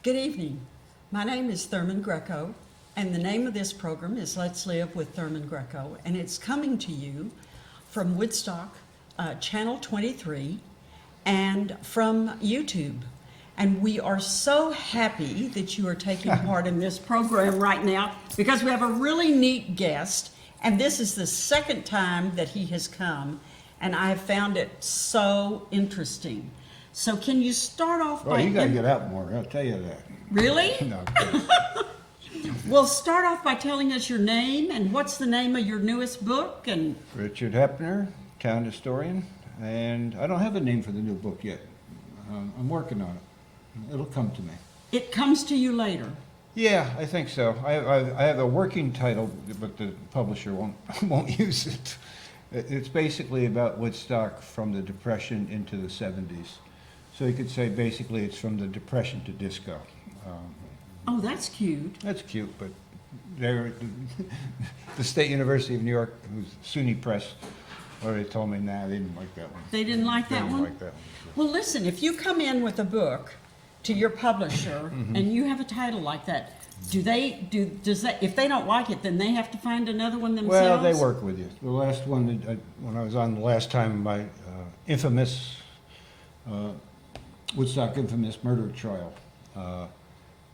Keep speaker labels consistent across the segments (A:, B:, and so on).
A: Good evening. My name is Thurman Greco, and the name of this program is Let's Live with Thurman Greco, and it's coming to you from Woodstock, Channel 23, and from YouTube. And we are so happy that you are taking part in this program right now because we have a really neat guest, and this is the second time that he has come, and I have found it so interesting. So can you start off by...
B: Well, you got to get out more, I'll tell you that.
A: Really?
B: No, I'm kidding.
A: Well, start off by telling us your name and what's the name of your newest book. And
B: Richard Heppner, town historian, and I don't have a name for the new book yet. I'm working on it. It'll come to me.
A: it comes to you later.
B: Yeah, I think so. I have a working title, but the publisher won't use it. It's basically about Woodstock from the Depression into the 70s. So you could say basically it's from the Depression to disco.
A: Oh, that's cute.
B: That's cute, but the State University of New York, who's SUNY Press, already told me, nah, they didn't like that one.
A: They didn't like
B: They
A: that
B: didn't
A: one?
B: like that one.
A: Well, listen, if you come in with a book to your publisher and you have a title like that, if they don't like it, then they have to find another one themselves?
B: Well, they work with you. The last one, when I was on the last time, my infamous Woodstock infamous murder trial,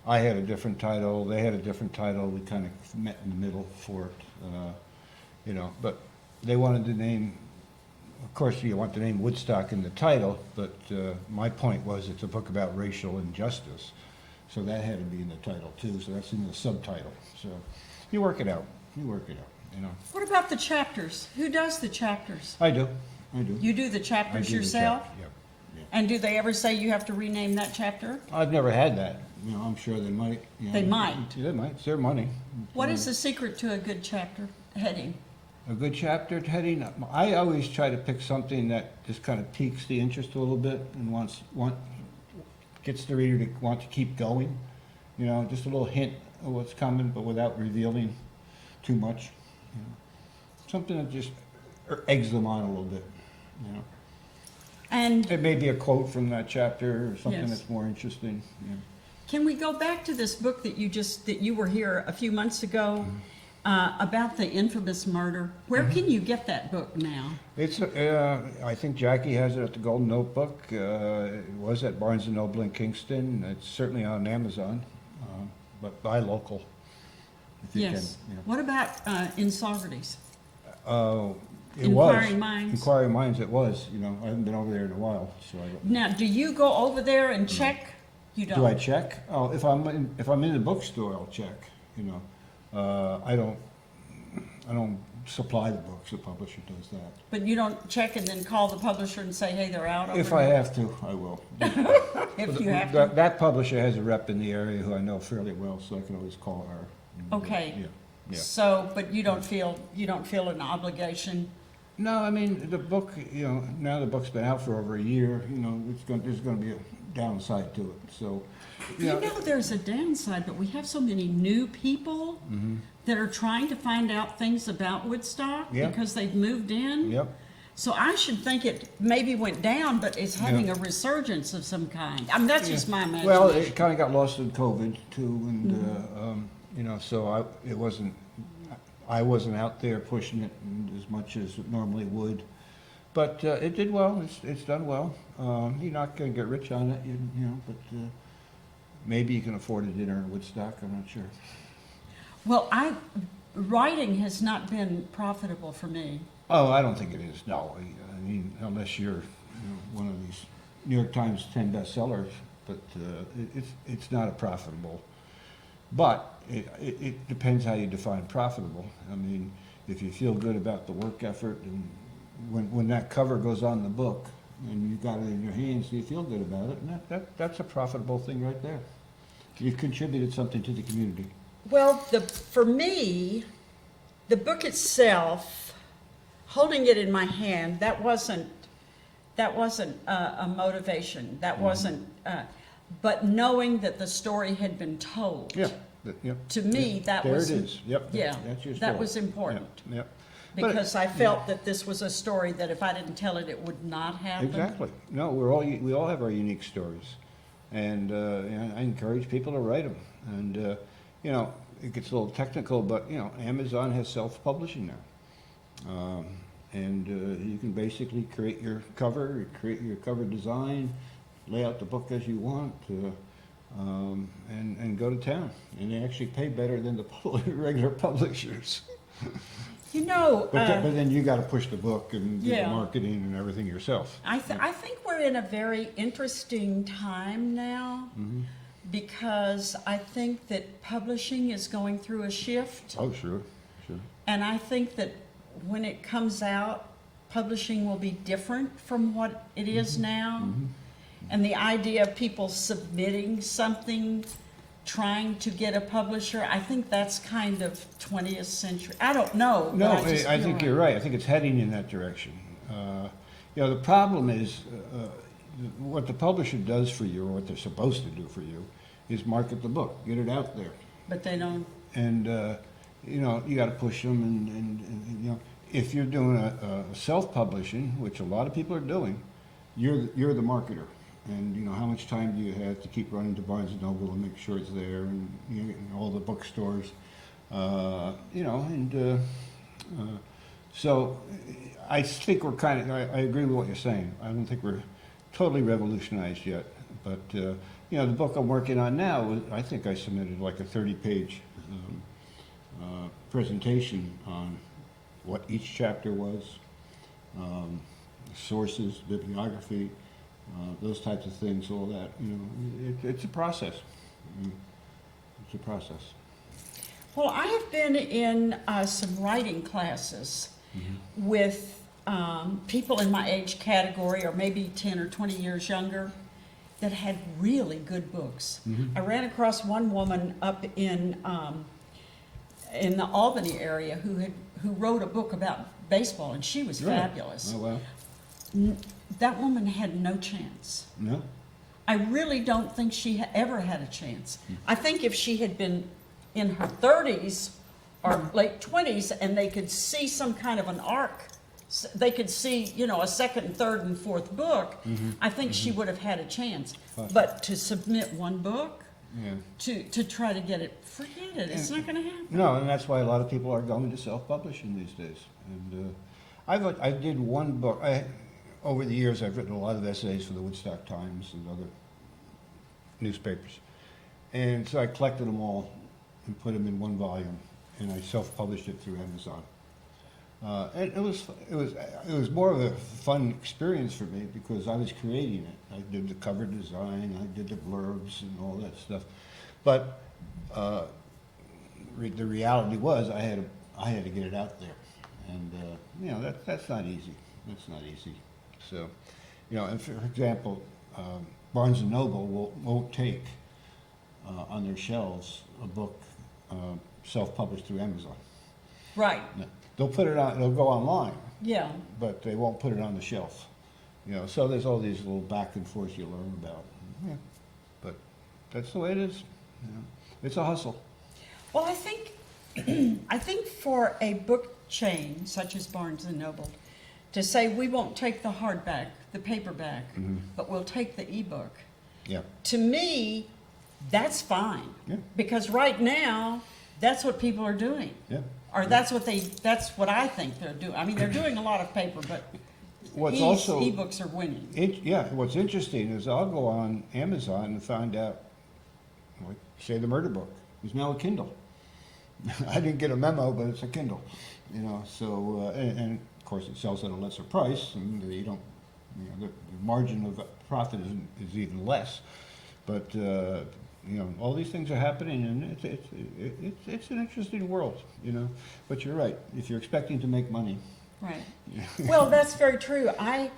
B: I had a different title, they had a different title, we kind of met in the middle for it, but they wanted the name, of course you want the name Woodstock in the title, but my point was it's a book about racial injustice, so that had to be in the title too, so that's in the subtitle. So you work it out,
A: What about the chapters? Who does the chapters?
B: I do.
A: You do the
B: I
A: chapters
B: do the
A: yourself?
B: chapter, yep.
A: And do they ever say you have to rename that chapter?
B: I've never had that. I'm sure they might.
A: They might.
B: They might. It's their money.
A: What is the secret to a good chapter heading?
B: A good chapter heading? I always try to pick something that just kind of piques the interest a little bit and gets the reader to want to keep going. Just a little hint of what's coming, but without revealing too much. Something that just eggs them on a little bit.
A: And
B: It may be a quote from that chapter or something
A: Yes.
B: that's more interesting.
A: can we go back to this book that you were here a few months ago about the infamous murder? Where can you get that book now?
B: It's, I think Jackie has it at the Golden Notebook. It was at Barnes & Noble in Kingston. It's certainly on Amazon, but buy local if you
A: Yes.
B: can.
A: What about in Socrates?
B: It
A: Inquiring
B: was.
A: Minds.
B: Inquiring Minds, it was. I haven't been over there in a while, so I don't.
A: Now, do you go over there and check? You don't.
B: Do I check? Oh, if I'm in the bookstore, I'll check. I don't supply the books. The publisher does that.
A: But you don't check and then call the publisher and say, hey, they're out over
B: If I
A: there?
B: have to, I will.
A: If you have to.
B: That publisher has a rep in the area who I know fairly well, so I can always call her.
A: Okay.
B: Yeah.
A: So, but you don't feel an obligation?
B: No, I mean, the book, now the book's been out for over a year, there's going to be a downside to it, so.
A: There's a downside, but we have so many new people that are trying to find out things about Woodstock
B: Yeah.
A: because they've moved in.
B: Yep.
A: So I should think it maybe went down, but it's having a resurgence of some kind. I mean, that's just my imagination.
B: Well, it kind of got lost in COVID too, and, so I wasn't out there pushing it as much as it normally would. But it did well, it's done well. You're not going to get rich on it, but maybe you can afford a dinner in Woodstock, I'm not sure.
A: Well, writing has not been profitable for me.
B: Oh, I don't think it is, no. I mean, unless you're one of these New York Times 10 bestsellers, but it's not a profitable. But it depends how you define profitable. I mean, if you feel good about the work effort, and when that cover goes on the book, and you got it in your hands, you feel good about it, and that's a profitable thing right there. You've contributed something to the community.
A: Well, for me, the book itself, holding it in my hand, that wasn't a motivation. That wasn't. But knowing that the story had been told.
B: Yeah. Yep.
A: To me, that
B: there
A: was.
B: There it is. Yep.
A: Yeah.
B: That's your story.
A: That was important.
B: Yep.
A: Because I felt that this was a story that if I didn't tell it, it would not happen.
B: Exactly. No, we all have our unique stories. And I encourage people to write them. And, it gets a little technical, but, Amazon has self-publishing now. And you can basically create your cover design, lay out the book as you want, and go to town. And they actually pay better than the regular publishers.
A: But
B: But then you got to push the book and do the
A: Yeah.
B: marketing and everything yourself.
A: I think we're in a very interesting time now, because I think that publishing is going through a shift.
B: Oh, sure.
A: And I think that when it comes out, publishing will be different from what it is now. And the idea of people submitting something, trying to get a publisher, I think that's kind of 20th century. I don't know.
B: No,
A: but just
B: I
A: feel
B: think
A: like-
B: you're right. I think it's heading in that direction. The problem is, what the publisher does for you, or what they're supposed to do for you, is market the book, get it out there.
A: But they don't.
B: And, you got to push them, and if you're doing a self-publishing, which a lot of people are doing, you're the marketer. And, how much time do you have to keep running to Barnes & Noble and make sure it's there, and, in all the bookstores, so I think we're I agree with what you're saying. I don't think we're totally revolutionized yet. But, the book I'm working on now, I think I submitted like a 30-page presentation on what each chapter was, sources, bibliography, those types of things, all that. It's a process. It's a process.
A: Well, I have been in some writing classes with people in my age category, or maybe 10 or 20 years younger, that had really good books. I ran across one woman up in the Albany area who wrote a book about baseball, and she was
B: Really?
A: fabulous.
B: Oh, well.
A: That woman had no chance.
B: No?
A: I really don't think she ever had a chance. I think if she had been in her 30s or late 20s and they could see some kind of an arc, they could see, a second and third and fourth book, I think she would have had a chance. But to submit one book,
B: Yeah.
A: to try to get it, forget it. It's not going to happen.
B: No, and that's why a lot of people are going to self-publishing these days. And I did one book. Over the years, I've written a lot of essays for the Woodstock Times and other newspapers. And so I collected them all and put them in one volume, and I self-published it through Amazon. And it was more of a fun experience for me because I was creating it. I did the cover design, I did the blurbs and all that stuff. But the reality was I had to get it out there, and that's not easy. That's not easy. So, and for example, Barnes & Noble won't take on their shelves a book self-published through Amazon.
A: Right.
B: No. They'll put it on. They'll go online,
A: Yeah.
B: but they won't put it on the shelf. So there's all these little back and forth you learn about. Yeah, but that's the way it is. It's a hustle.
A: Well, I think for a book chain such as Barnes & Noble to say we won't take the hardback, the paperback, but we'll take the ebook,
B: Yeah.
A: to me, that's fine.
B: Yeah.
A: Because right now, that's what people are doing.
B: Yeah.
A: Or that's what I think they're doing. I mean, they're doing a lot of paper, but
B: What's also
A: ebooks are winning.
B: what's interesting is I'll go on Amazon and find out, like, say, the murder book is now a Kindle. I didn't get a memo, but it's a Kindle. So and of course it sells at a lesser price, and you don't, the margin of profit is even less. But all these things are happening, and it's an interesting world. But you're right. If you're expecting to make money,
A: Right. Well, that's very true. I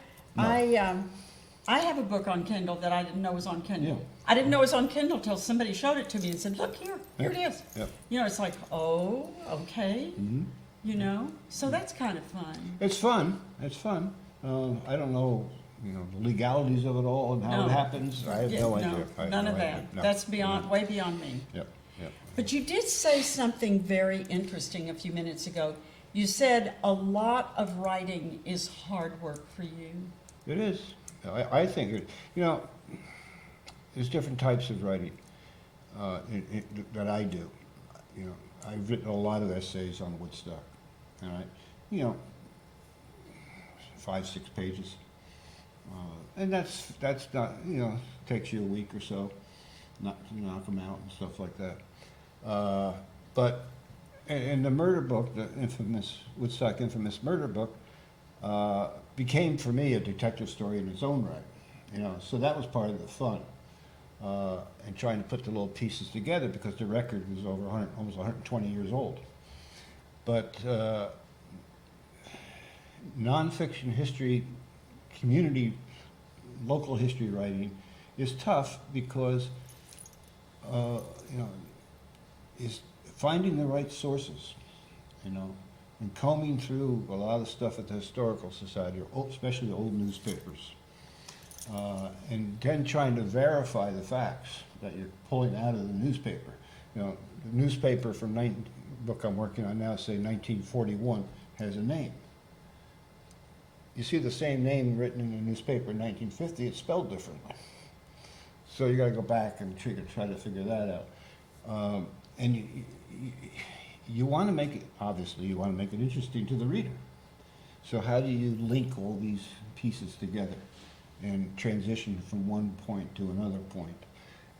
A: have a book on Kindle that I didn't know was on Kindle.
B: Yeah.
A: I didn't know it was on Kindle till somebody showed it to me and said, "Look here it is."
B: Yeah.
A: It's like, oh, okay. So that's kind of fun.
B: It's fun. It's fun. I don't know, the legalities of it all and how
A: No.
B: it happens. I have no idea. I have
A: None
B: no
A: of
B: idea.
A: that.
B: No.
A: That's way beyond me.
B: Yep. Yep.
A: But you did say something very interesting a few minutes ago. You said a lot of writing is hard work for you.
B: It is. I think it. there's different types of writing that I do. I've written a lot of essays on Woodstock, all right? 5, 6 pages. And that's not, takes you a week or so not to knock them out and stuff like that. But in the murder book, the infamous Woodstock infamous murder book, became for me a detective story in its own right. So that was part of the fun, and trying to put the little pieces together because the record was over almost 120 years old. But nonfiction history, community, local history writing is tough because is finding the right sources, and combing through a lot of stuff at the Historical Society, especially old newspapers, and then trying to verify the facts that you're pulling out of the newspaper. The newspaper from book I'm working on now, say 1941, has a name. You see the same name written in the newspaper in 1950, it's spelled differently. So you got to go back and try to figure that out. And you want to make it, obviously, you want to make it interesting to the reader. So how do you link all these pieces together and transition from one point to another point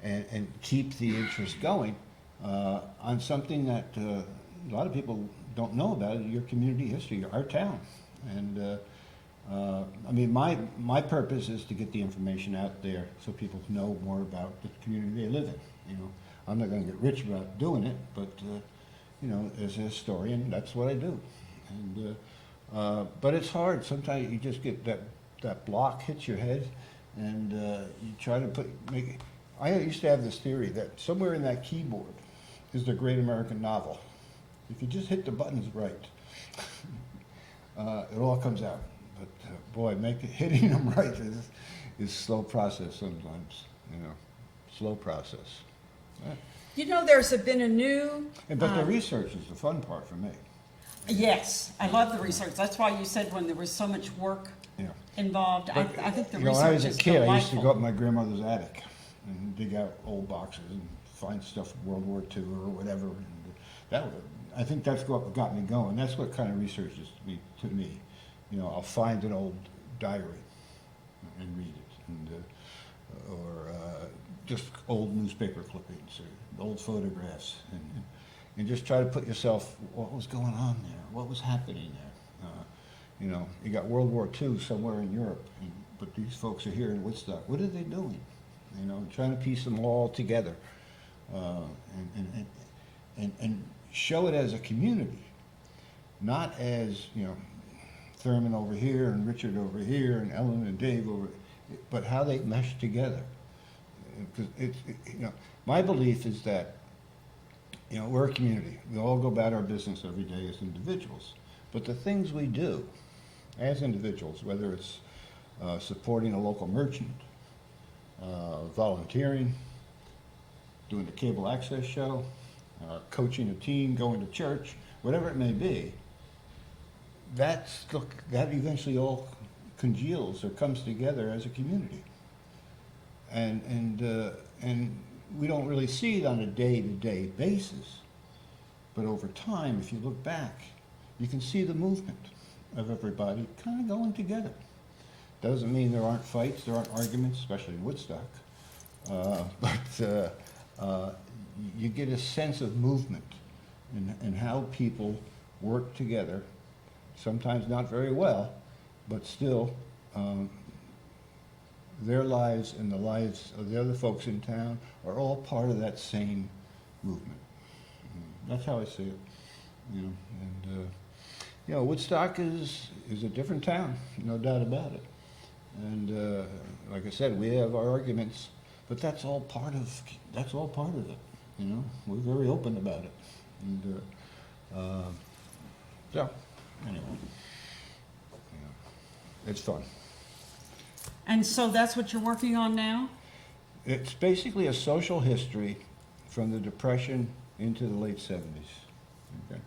B: and keep the interest going on something that a lot of people don't know about, your community history, our town. And I mean, my purpose is to get the information out there so people know more about the community they live in. I'm not going to get rich about doing it, but as a historian, that's what I do. And but it's hard. Sometimes you just get that block hits your head, and you try to make it. I used to have this theory that somewhere in that keyboard is the great American novel. If you just hit the buttons right, it all comes out. But boy, hitting them right is slow process sometimes. Slow process.
A: There's been a new.
B: But the research is the fun part for me.
A: Yes, I love the research. That's why you said when there was so much work involved. I think the research is
B: when I was a kid,
A: delightful.
B: I used to go up my grandmother's attic and dig out old boxes and find stuff from World War II or whatever. And I think that's what got me going. That's what kind of research is to me. I'll find an old diary and read it, or just old newspaper clippings or old photographs, and just try to put yourself, what was going on there? What was happening there? You got World War II somewhere in Europe, but these folks are here in Woodstock. What are they doing? Trying to piece them all together, and show it as a community, not as, Thurman over here and Richard over here and Ellen and Dave over, but how they mesh together. Because my belief is that, we're a community. We all go about our business every day as individuals. But the things we do as individuals, whether it's supporting a local merchant, volunteering, doing the cable access show, coaching a team, going to church, whatever it may be, that eventually all congeals or comes together as a community. And we don't really see it on a day-to-day basis, but over time, if you look back, you can see the movement of everybody kind of going together. Doesn't mean there aren't fights, there aren't arguments, especially in Woodstock, but you get a sense of movement and how people work together, sometimes not very well, but still their lives and the lives of the other folks in town are all part of that same movement. That's how I see it. Woodstock is a different town, no doubt about it. And like I said, we have our arguments, but that's all part of it. We're very open about it. And so anyway, it's fun.
A: And so that's what you're working on now?
B: It's basically a social history from the Depression into the late 70s. Okay?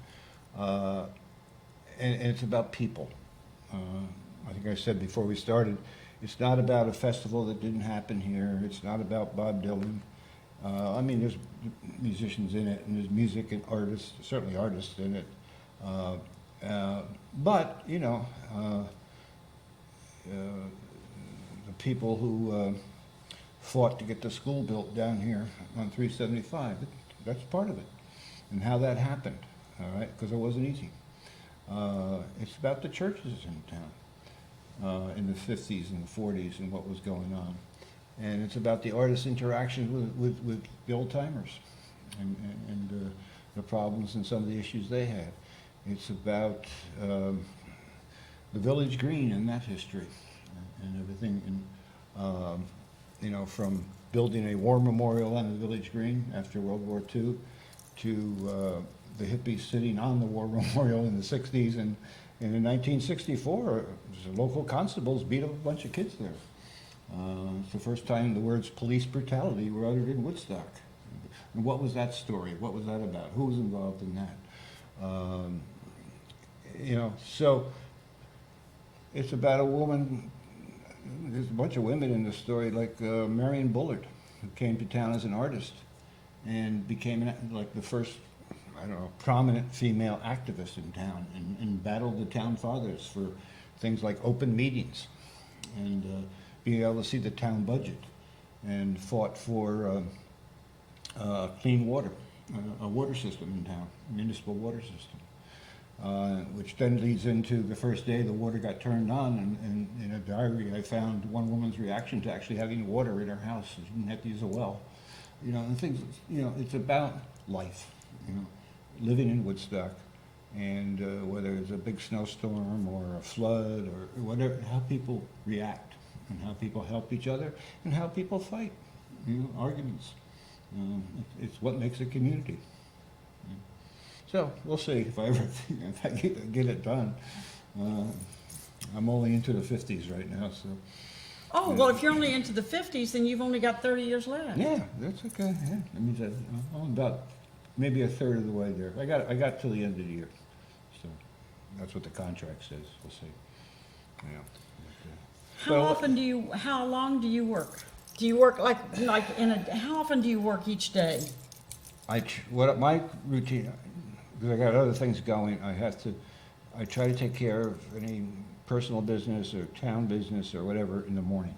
B: And it's about people. I think I said before we started, It's not about a festival that didn't happen here. It's not about Bob Dylan. I mean, there's musicians in it, and there's music and artists, certainly artists in it. But, you know, the people who fought to get the school built down here on 375, that's part of it. And how that happened, all right, because it wasn't easy. It's about the churches in town in the 50s and the 40s and what was going on. And it's about the artists' interactions with the old timers and the problems and some of the issues they had. It's about the village green and that history and everything. And, you know, from building a war memorial on the village green after World War II to the hippies sitting on the war memorial in the 60s. And in 1964, the local constables beat up a bunch of kids there. It's the first time the words police brutality were uttered in Woodstock. And what was that story? What was that about? Who was involved in that? You know, so it's about a woman. There's a bunch of women in the story, like Marion Bullard, who came to town as an artist and became like the first, I don't know, prominent female activist in town, and battled the town fathers for things like open meetings and being able to see the town budget, and fought for clean water, a water system in town, a municipal water system, which then leads into the first day the water got turned on, and in a diary I found one woman's reaction to actually having water in her house. She didn't have to use a well. You know, and things, you know, it's about life, you know, living in Woodstock, and whether it's a big snowstorm or a flood or whatever, how people react, and how people help each other, and how people fight, you know, arguments. It's what makes a community. So we'll see if I ever if I get it done. I'm only into the 50s right now, so.
A: Oh, well, if you're only into the 50s, then you've only got 30 years left.
B: Yeah, that's okay. Yeah, that means I'm about maybe a third of the way there. I got till the end of the year, so that's what the contract says. We'll see. Yeah.
A: How long do you work? Do you work how often do you work each day?
B: My routine, because I got other things going, I try to take care of any personal business or town business or whatever in the morning.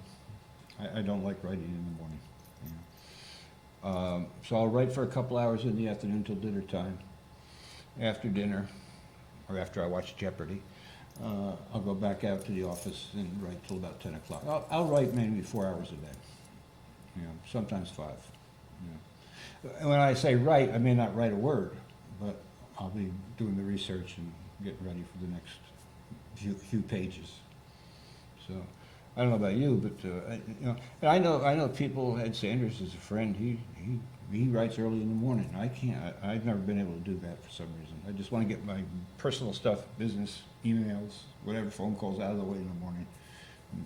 B: I don't like writing in the morning. You know. So I'll write for a couple hours in the afternoon till dinner time. After dinner, or after I watch Jeopardy, I'll go back out to the office and write till about 10 o'clock. I'll write maybe 4 hours a day, you know, sometimes 5. You know. And when I say write, I may not write a word, but I'll be doing the research and getting ready for the next few pages. So I don't know about you, but you know, and I know people. Ed Sanders is a friend. He writes early in the morning. I can't. I've never been able to do that for some reason. I just want to get my personal stuff, business, emails, whatever, phone calls out of the way in the morning,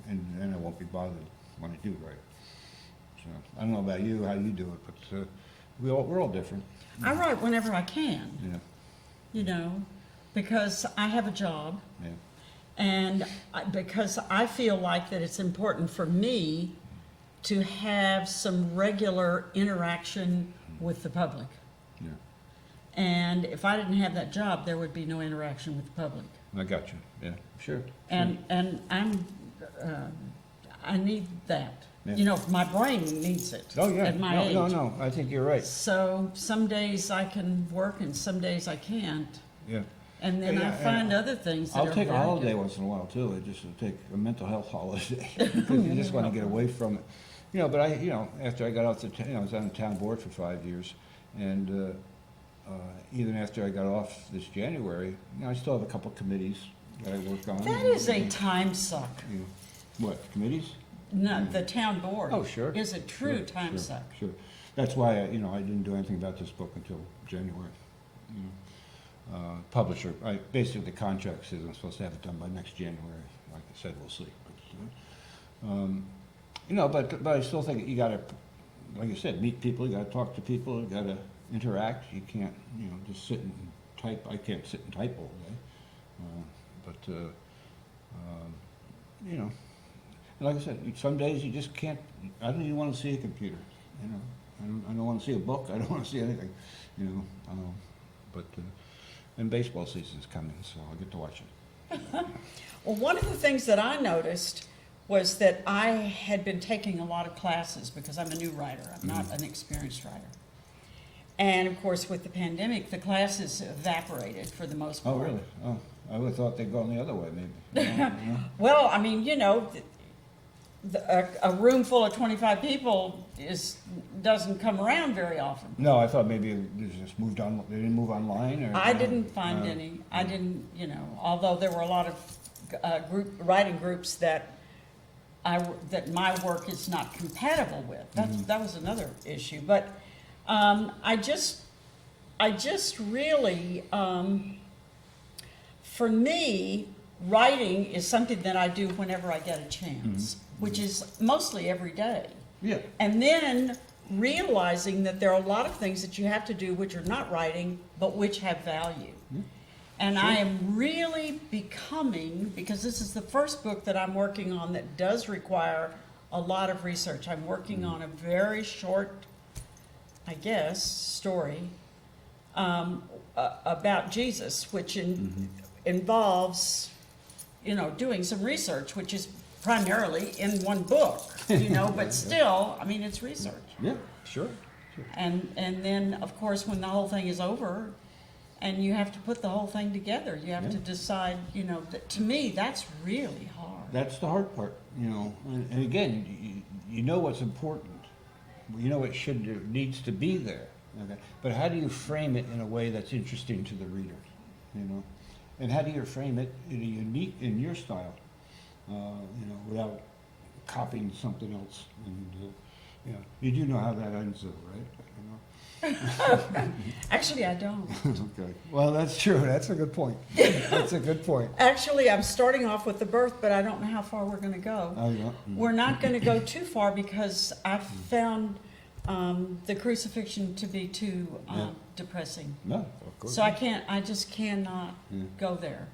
B: and then I won't be bothered when I do write. So I don't know about you, how you do it, but we're all different.
A: I write whenever I can.
B: Yeah.
A: You know, because I have a job.
B: Yeah.
A: And because I feel like that it's important for me to have some regular interaction with the public.
B: Yeah.
A: And if I didn't have that job, there would be no interaction with the public.
B: I got you. Yeah. Sure.
A: And I need that.
B: Yeah.
A: You know, my brain needs it.
B: Oh yeah.
A: At my age.
B: No. I think you're right.
A: So some days I can work and some days I can't.
B: Yeah.
A: And then I find other things that
B: I'll
A: are
B: take a
A: very
B: holiday
A: good.
B: once in a while too. I just take a mental health holiday because you just want to get away from it. You know, but after I got off I was on the town board for 5 years, and even after I got off this January, you know, I still have a couple committees that I work on.
A: That is a time suck.
B: You know, what, committees?
A: No, the town board.
B: Oh, sure.
A: Is a true time
B: Sure.
A: suck.
B: Sure. That's why I didn't do anything about this book until January. You know. Publisher, basically the contract says I'm supposed to have it done by next January. Like I said, we'll see. But, but I still think you got to, like I said, meet people. You got to talk to people. You got to interact. You can't, just sit and type. I can't sit and type all day. like I said, some days you just can't, I don't even want to see a computer, you know. I don't want to see a book, I don't want to see anything, you know. But and baseball season's coming, so I'll get to watch it.
A: Well, one of the things that I noticed was that I had been taking a lot of classes because I'm a new writer. I'm not an experienced writer. And of course, with the pandemic, the classes evaporated for the most part.
B: Oh, really? Oh, I would have thought they'd gone the other way, maybe. Yeah.
A: Well, I mean, you know, a room full of 25 people doesn't come around very often.
B: No, I thought maybe they just moved on, they didn't move online, or?
A: I didn't find any. I didn't, you know, although there were a lot of writing groups that my work is not compatible with. That was another issue. But I just really, for me, writing is something that I do whenever I get a chance, which is mostly every day.
B: Yeah.
A: And then realizing that there are a lot of things that you have to do which are not writing, but which have value. And I am really becoming, because this is the first book that I'm working on that does require a lot of research. I'm working on a very short, I guess, story about Jesus, which involves, you know, doing some research, which is primarily in one book, you know, but still, I mean, it's research.
B: Yeah, sure.
A: And then, of course, when the whole thing is over, and you have to put the whole thing together, you have to decide, you know, to me, that's really hard.
B: That's the hard part, you know. And again, you know what's important. You know what needs to be there. Okay? But how do you frame it in a way that's interesting to the reader, you know? And how do you frame it in your style, you know, without copying something else? And you know, you do know how that ends, though, right? You know?
A: Actually, I don't.
B: Okay. Well, that's true. That's a good point. That's a good point.
A: Actually, I'm starting off with the birth, but I don't know how far we're going to go.
B: Oh, yeah.
A: We're not going to go too far because I've found the crucifixion to be too depressing.
B: No, of course.
A: So I just cannot go there.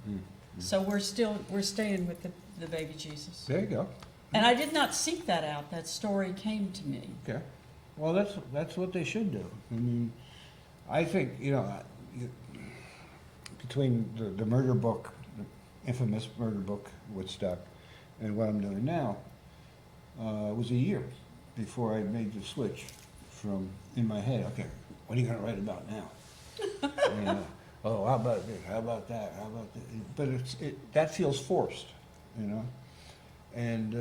A: So we're staying with the baby Jesus.
B: There you go.
A: And I did not seek that out. That story came to me.
B: Okay. Well, that's what they should do. I mean, I think, you know, between the murder book, the infamous murder book, Woodstock, and what I'm doing now, it was a year before I made the switch from, in my head, okay, what are you going to write about now? And, oh, how about this? How about that? How about that? But that feels forced, you know? And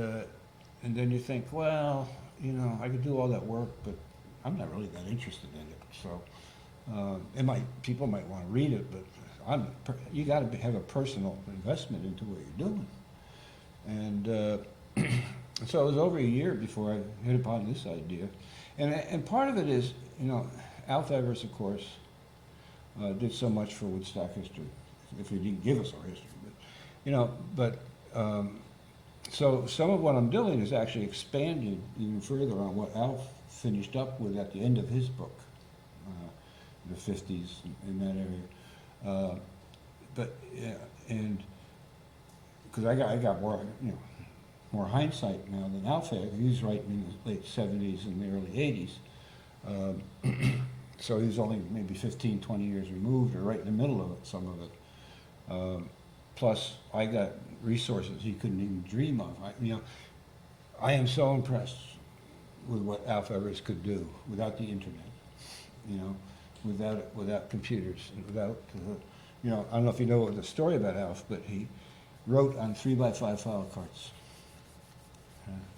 B: then you think, well, you know, I could do all that work, but I'm not really that interested in it. So, people might want to read it, but you got to have a personal investment into what you're doing. And so it was over a year before I hit upon this idea. And part of it is, you know, Alf Evers, of course, did so much for Woodstock history, if he didn't give us our history. But, you know, so some of what I'm doing is actually expanding even further on what Alf finished up with at the end of his book, the 50s in that area. But yeah, and because I got more, you know, more hindsight now than Alf had. He was writing in the late 70s and the early 80s. So he was only maybe 15, 20 years removed, or right in the middle of it, some of it. Plus, I got resources he couldn't even dream of. I am so impressed with what Alf Evers could do without the internet, you know, without computers, and without, you know, I don't know if you know the story about Alf, but he wrote on 3x5 file cards.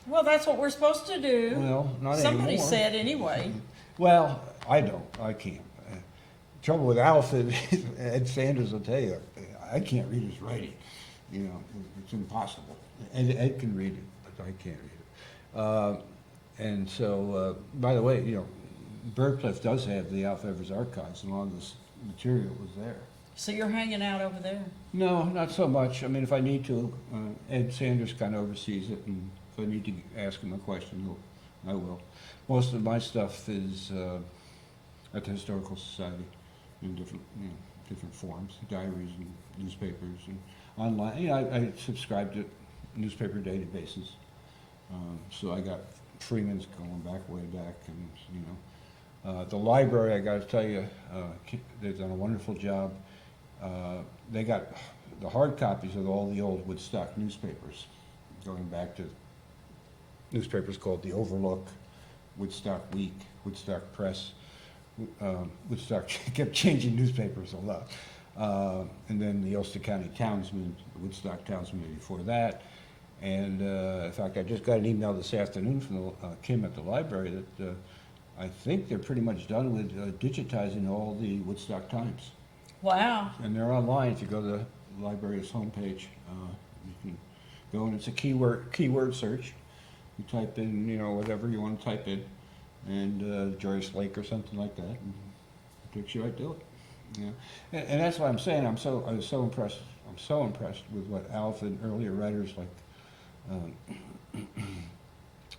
A: Well, that's what we're supposed to do.
B: Well, not
A: Somebody
B: anymore.
A: said anyway.
B: Well, I don't. I can't. Trouble with Alf is, Ed Sanders will tell you, I can't read his writing. You know, it's impossible. Ed can read it, but I can't read it. And so, by the way, you know, Birdcliff does have the Alf Evers archives, and all this material was there.
A: So you're hanging out over there?
B: No, not so much. I mean, if I need to, Ed Sanders kind of oversees it, and if I need to ask him a question, I will. Most of my stuff is at the Historical Society in different forms, diaries and newspapers and online. You know, I subscribe to newspaper databases, So I got Freeman's going back, way back, and, you know. The library, I gotta tell you, they've done a wonderful job. They got the hard copies of all the old Woodstock newspapers, going back to newspapers called The Overlook, Woodstock Week, Woodstock Press. Woodstock kept changing newspapers a lot. And then the Ulster County Townsman, the Woodstock Townsman before that. And in fact, I just got an email this afternoon from Kim at the library that I think they're pretty much done with digitizing all the Woodstock Times.
A: Wow.
B: And they're online. If you go to the library's homepage, you can go, and it's a keyword search. You type in, you know, whatever you want to type in, and Joyce Lake or something like that, and it takes you right to it. Yeah, and that's what I'm saying. I was so impressed. I'm so impressed with what Alf and earlier writers like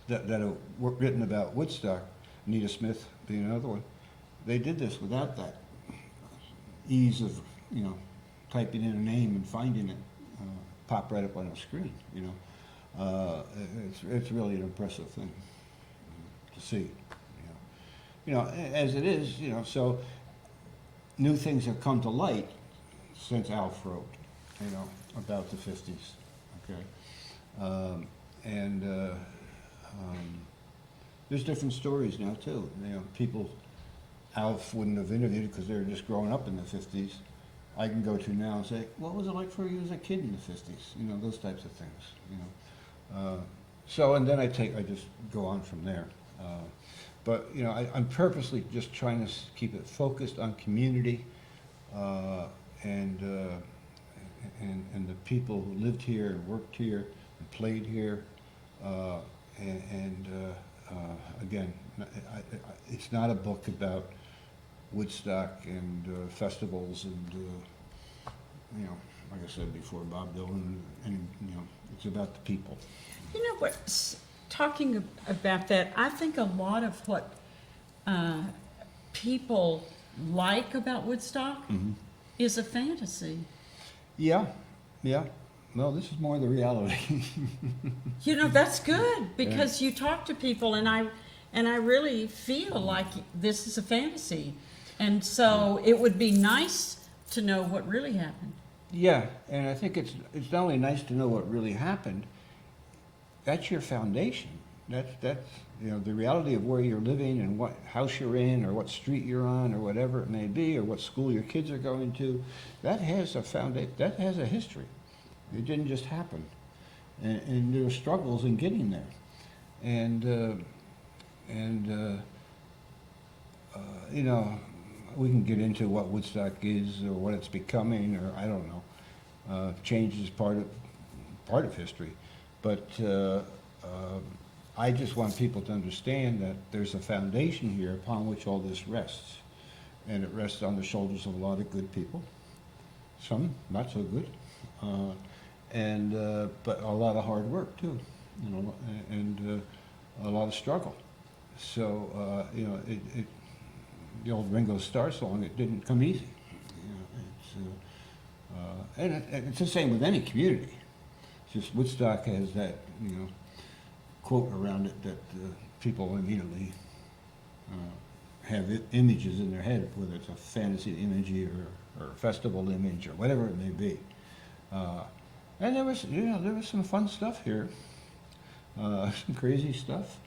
B: that have written about Woodstock. Anita Smith being another one. They did this without that ease of, you know, typing in a name and finding it pop right up on a screen. You know, it's really an impressive thing to see. You know, as it is. You know, so new things have come to light since Alf wrote, you know, about the 50s. Okay, there's different stories now too. You know, people Alf wouldn't have interviewed because they were just growing up in the 50s. I can go to now and say, what was it like for you as a kid in the 50s? You know, those types of things. You know, so and then I just go on from there. But you know, I'm purposely just trying to keep it focused on community and the people who lived here and worked here and played here. Again, it's not a book about Woodstock and festivals and you know, like I said before, Bob Dylan, and you know, it's about the people.
A: You know what? Talking about that, I think a lot of what people like about Woodstock is a fantasy.
B: Yeah, yeah. No, this is more the reality.
A: You know, that's good because you talk to people, and I really feel like this is a fantasy, and so it would be nice to know what really happened.
B: Yeah, and I think it's not only nice to know what really happened. That's your foundation. That's you know, the reality of where you're living and what house you're in or what street you're on or whatever it may be or what school your kids are going to. That has a foundation. That has a history. It didn't just happen, and there are struggles in getting there, and you know, we can get into what Woodstock is or what it's becoming, or I don't know. Change is part of history, but I just want people to understand that there's a foundation here upon which all this rests, and it rests on the shoulders of a lot of good people, some not so good. But a lot of hard work too, you know, and a lot of struggle. So you know, the old Ringo Starr song, it didn't come easy. You know, and it's the same with any community. It's just Woodstock has that, you know, quote around it that people immediately have images in their head, whether it's a fantasy image or a festival image or whatever it may be. And there was some fun stuff here, some crazy stuff,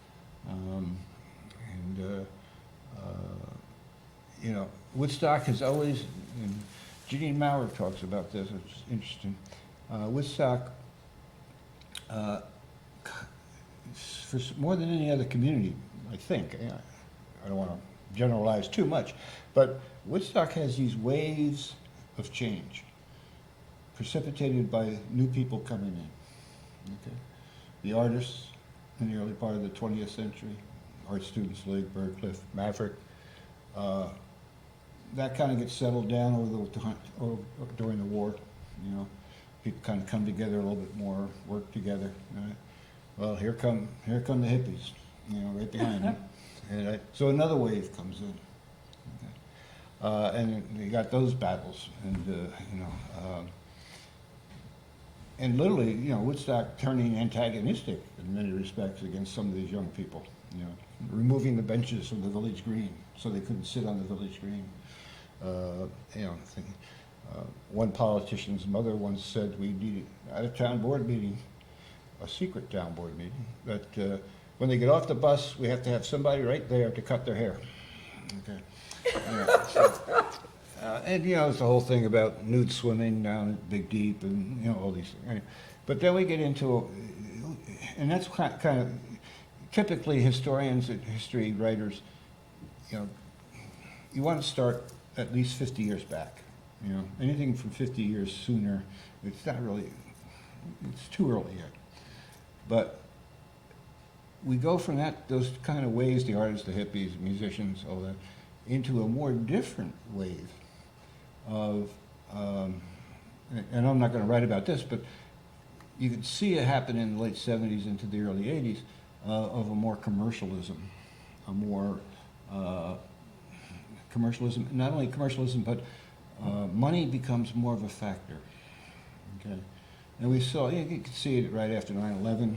B: you know, Woodstock has always, and Jeanine Maurer talks about this, which is interesting. Woodstock, for more than any other community, I think, I don't want to generalize too much, but Woodstock has these waves of change, precipitated by new people coming in. Okay, the artists in the early part of the 20th century, Art Students League, Birdcliff, Maverick. That kind of gets settled down during the war. You know, people kind of come together a little bit more, work together. Right? Well, here come the hippies. You know, right behind them. And so another wave comes in. Okay. And you got those battles, and you know. and literally, Woodstock turning antagonistic in many respects against some of these young people. Removing the benches from the village green so they couldn't sit on the village green. One politician's mother once said we needed at a town board meeting, a secret town board meeting, that when they get off the bus, we have to have somebody right there to cut their hair. Okay. And it's the whole thing about nude swimming down at Big Deep and all these things. But then we get into, and that's kind of typically historians and history writers. You want to start at least 50 years back. Anything from 50 years sooner, it's not really, it's too early yet. But we go from those kind of ways, the artists, the hippies, musicians, all that, into a more different wave of, and I'm not going to write about this, but you could see it happen in the late 70s into the early 80s, of a more commercialism, commercialism, not only commercialism, but money becomes more of a factor. Okay, and we saw, you could see it right after 9/11.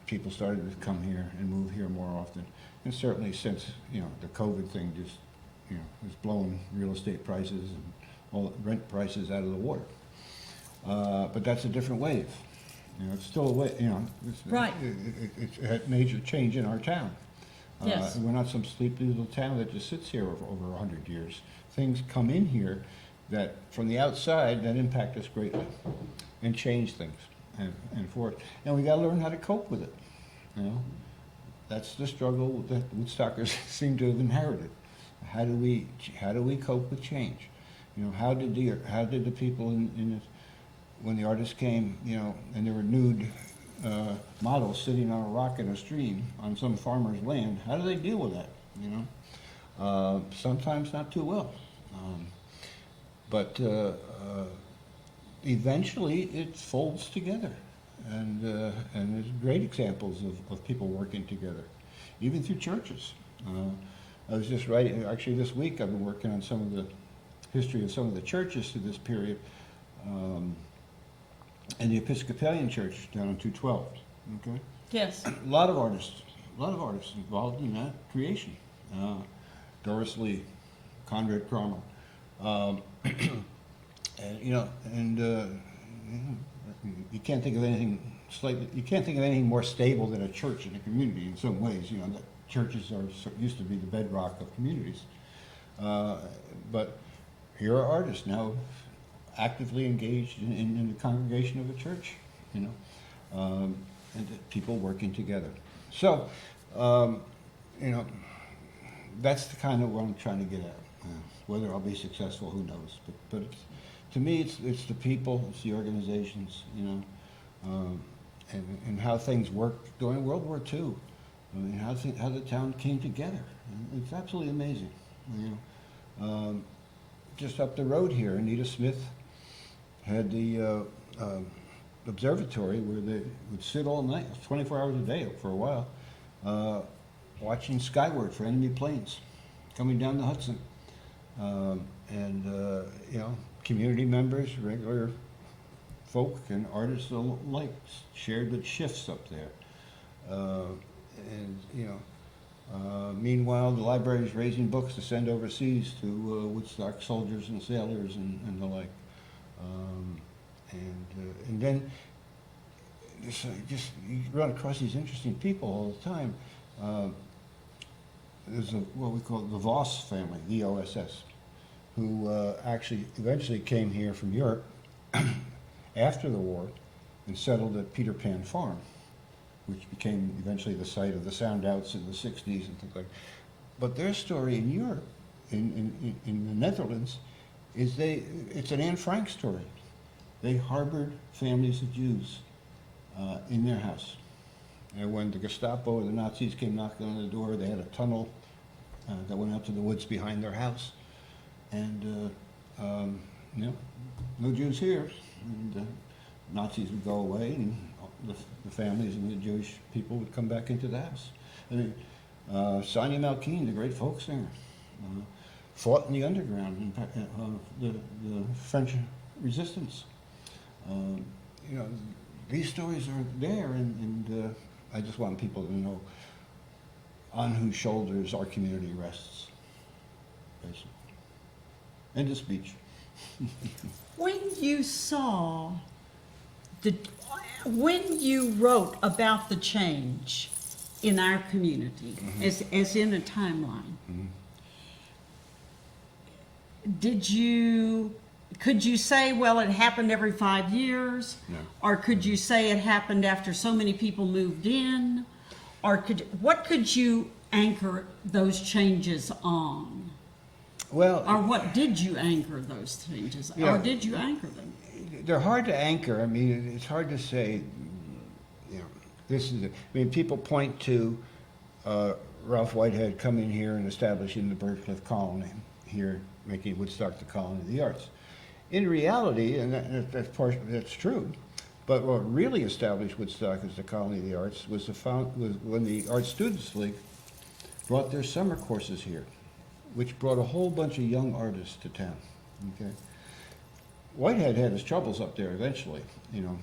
B: People started to come here and move here more often, and certainly since the COVID thing just has blown real estate prices and all rent prices out of the water. But that's a different wave. It's still a wave.
A: Right.
B: It's a major change in our town.
A: Yes.
B: We're not some sleepy little town that just sits here over 100 years. Things come in here that, from the outside, that impact us greatly and change things and for it. And we got to learn how to cope with it. That's the struggle that Woodstockers seem to have inherited. How do we cope with change? How did the people in when the artists came, and there were nude models sitting on a rock in a stream on some farmer's land, how do they deal with that? Sometimes not too well. But eventually it folds together. And there's great examples of people working together, even through churches. I was just writing, actually this week I've been working on some of the history of some of the churches through this period. And the Episcopalian Church down on 212, okay?
A: Yes.
B: A lot of artists involved in that creation. Doris Lee, Conrad Cromwell. And, you can't think of anything more stable than a church in a community in some ways. That churches used to be the bedrock of communities. But here are artists now actively engaged in the congregation of a church, and people working together. So, that's the kind of what I'm trying to get at. Whether I'll be successful, who knows? But to me, it's the people, it's the organizations, and how things worked during World War II. How the town came together. It's absolutely amazing. Just up the road here, Anita Smith had the observatory where they would sit all night, 24 hours a day for a while, watching skyward for enemy planes coming down the Hudson. Community members, regular folk and artists alike shared the shifts up there. Meanwhile, the library is raising books to send overseas to Woodstock soldiers and sailors and the like. And then just you run across these interesting people all the time. There's what we call the Voss family, VOSS, who actually eventually came here from Europe after the war and settled at Peter Pan Farm, which became eventually the site of the sound outs in the 60s and things like that. But their story in Europe, in the Netherlands, is it's an Anne Frank story. They harbored families of Jews in their house. And when the Gestapo or the Nazis came knocking on the door, they had a tunnel that went out to the woods behind their house. And, no Jews here. And the Nazis would go away, and the families and the Jewish people would come back into the house. Sonia Malkine, the great folk singer, fought in the underground in the French resistance. You know, these stories are there, and I just want people to know on whose shoulders our community rests, basically. And the speech.
A: When you saw when you wrote about the change in our community, as in a timeline, could you say, well, it happened every 5 years?
B: No.
A: Or could you say it happened after so many people moved in? Or what could you anchor those changes on?
B: Well,
A: Or what did you anchor those changes?
B: Yeah.
A: Or did you anchor them?
B: they're hard to anchor. I mean, it's hard to say, you know, this is it. I mean, people point to Ralph Whitehead coming here and establishing the Birchcliff Colony here, making Woodstock the colony of the arts. In reality, and that's true, but what really established Woodstock as the colony of the arts was when the Art Students League brought their summer courses here, which brought a whole bunch of young artists to town. Okay, Whitehead had his troubles up there eventually. You know,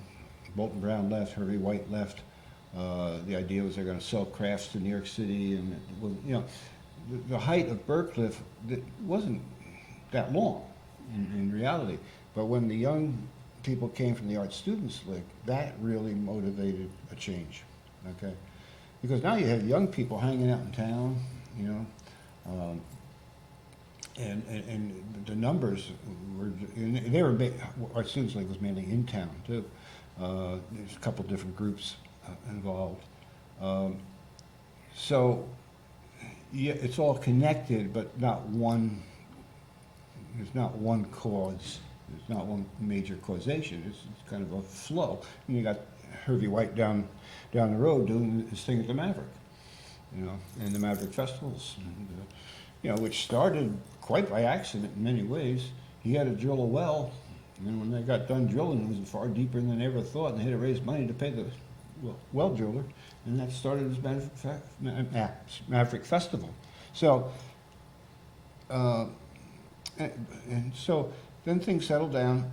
B: Bolton Brown left, Herbie White left. The idea was they're going to sell crafts to New York City, and it was, you know, the height of Birchcliff wasn't that long in reality. But when the young people came from the Art Students League, that really motivated a change. Okay, because now you have young people hanging out in town. You know. And the numbers were, and they were big. Art Students League was mainly in town too. There's a couple different groups involved. So yeah, it's all connected, but not one. There's not one cause. There's not one major causation. It's kind of a flow. And you got Herbie White down the road doing his thing at the Maverick, you know, and the Maverick festivals. And, you know, which started quite by accident in many ways. He had to drill a well, and when they got done drilling, it was far deeper than they ever thought, and they had to raise money to pay the well driller, and that started his Maverick Festival. So, and so then things settled down.